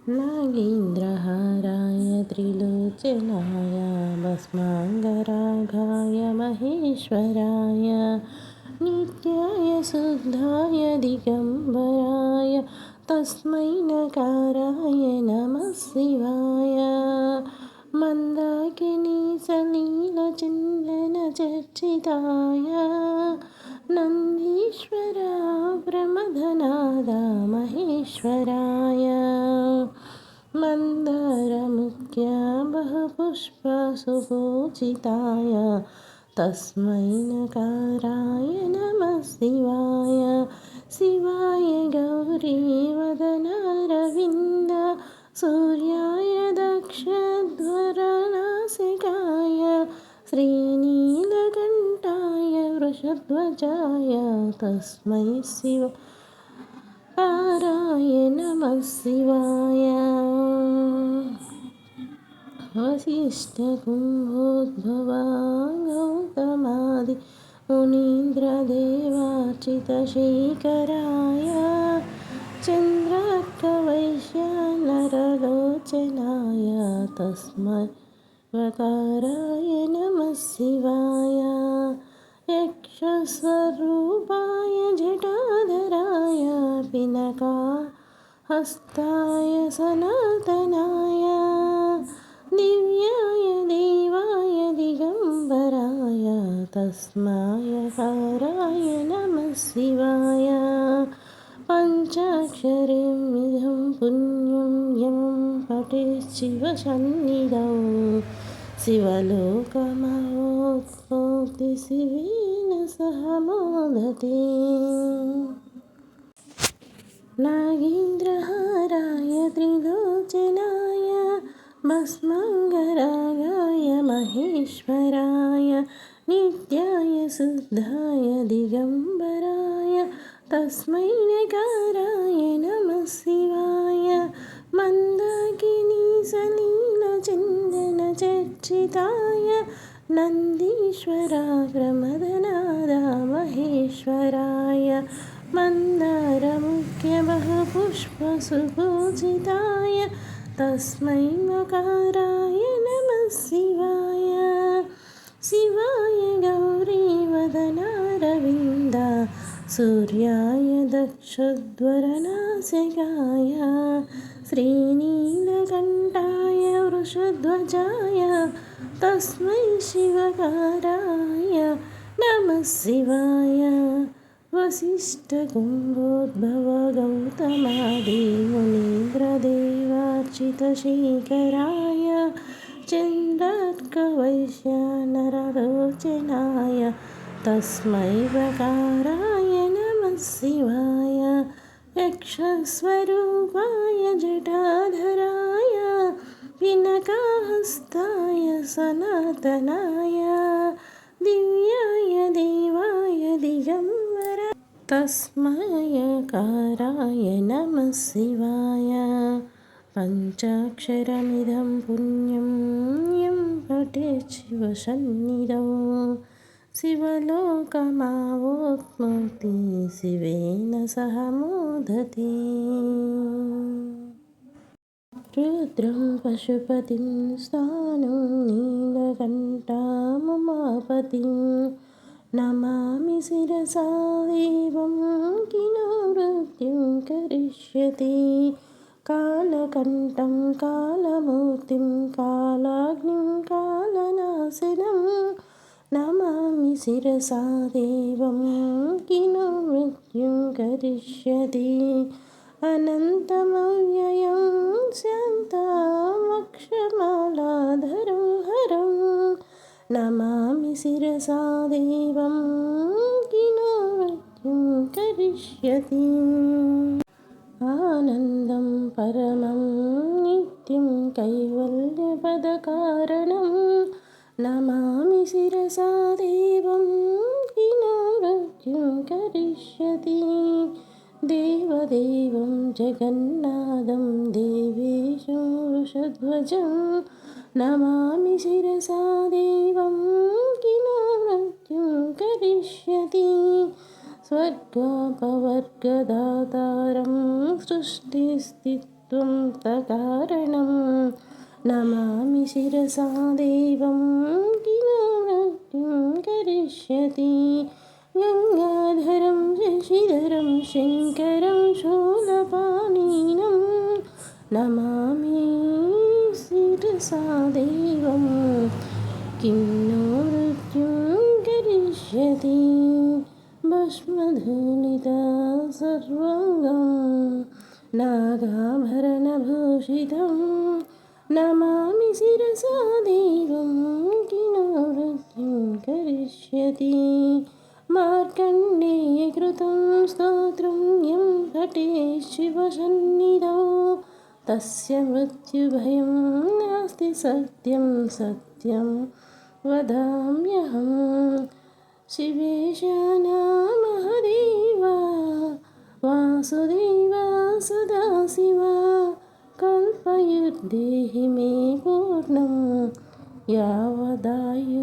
नागेन्द्रहाराय त्रिलोचनाय भस्माङ्गरागाय महेश्वराय नित्याय शुद्धाय दिगम्बराय तस्मै नकाराय नमः शिवाय मन्दाकिनी सलीलचन्दनचर्चिताय नन्दीश्वरा प्रमथनाद महेश्वराय मन्दारमुख्या बहुपुष्पसुपूजिताय तस्मै नकाराय नमः शिवाय शिवाय गौरीवदनारविन्द सूर्याय दक्षध्वरनासिकाय श्रीनीलकण्ठाय वृषध्वजाय तस्मै शिवाय नमः शिवाय वसिष्ठकुम्भोद्भवा गौतमादि मुनीन्द्रदेवार्चितशेखराय चन्द्रार्कवैश्या नरलोचनाय तस्मै वकाराय नमः शिवाय यक्षस्वरूपाय जटाधराय पिनाकहस्ताय सनातनाय दिव्याय देवाय दिगम्बराय तस्मै वकाराय नमः शिवाय पञ्चाक्षरीमिदं पुण्यं यं पठेत् शिवसन्निधौ शिवलोकमाप्नोति शिवेन सह मोदते नागेन्द्रहाराय त्रिलोचनाय भस्माङ्गरागाय महेश्वराय नित्याय शुद्धाय दिगम्बराय तस्मै नकाराय नमः शिवाय मन्दाकिनी सलीलचन्दनचर्चिताय नन्दीश्वरा प्रमथनाद महेश्वराय मन्दारमुख्य बहुपुष्पसुपूजिताय तस्मै नकाराय नमः शिवाय शिवाय गौरीवदनारविन्द सूर्याय दक्षध्वरनासिकाय श्रीनीलकण्ठाय वृषध्वजाय तस्मै शिवकाराय नमः शिवाय वसिष्ठकुम्भोद्भव गौतमादि मुनीन्द्रदेवार्चितशेखराय चन्द्रार्कवैश्या नरलोचनाय तस्मै वकाराय नमः शिवाय यक्षस्वरूपाय जटाधराय पिनाकहस्ताय सनातनाय दिव्याय देवाय दिगम्बराय तस्मै वकाराय नमः शिवाय पञ्चाक्षरमिदं पुण्यं यं पठेत् शिवसन्निधौ शिवलोकमाप्नोति शिवेन सह मोदते रुद्रं पशुपतिं स्थाणुं नीलकण्ठमुमापतिं नमामि शिरसा देवं किलो मृत्युं करिष्यति कालकण्ठं कालमूर्तिं कालाग्निं कालनाशनं नमामि शिरसा देवं किलो मृत्युं करिष्यति अनन्तमव्ययं शान्तामक्षमालाधरं हरं नमामि शिरसा देवं किलो मृत्युं करिष्यति आनन्दं परमं नित्यं कैवल्यपदकारणं नमामि शिरसा देवं किलो मृत्युं करिष्यति देवदेवं जगन्नाथं देवेशं वृषध्वजं नमामि शिरसा देवं किलो मृत्युं करिष्यति स्वर्गापवर्गदातारं सृष्टिस्थित्यविनाशनं त्वं नमामि शिरसा देवं किलो मृत्युं करिष्यति गङ्गाधरं शशिधरं शङ्करं शूलपाणिनं नमामि शिरसा देवं किं नो मृत्युं करिष्यति भस्मधूलिता सर्वाङ्गं नागाभरणभूषितं नमामि शिरसा देवं किलो मृत्युं करिष्यति मार्कण्डेयकृतं स्तोत्रं यं पठेत् शिवसन्निधौ तस्य मृत्युभयं नास्ति सत्यं सत्यं वदाम्यहं शिवेश महदेवा वासुदेवा सदाशिवा कल्पयुर्देहि मे पूर्णं यावदायुररोगता।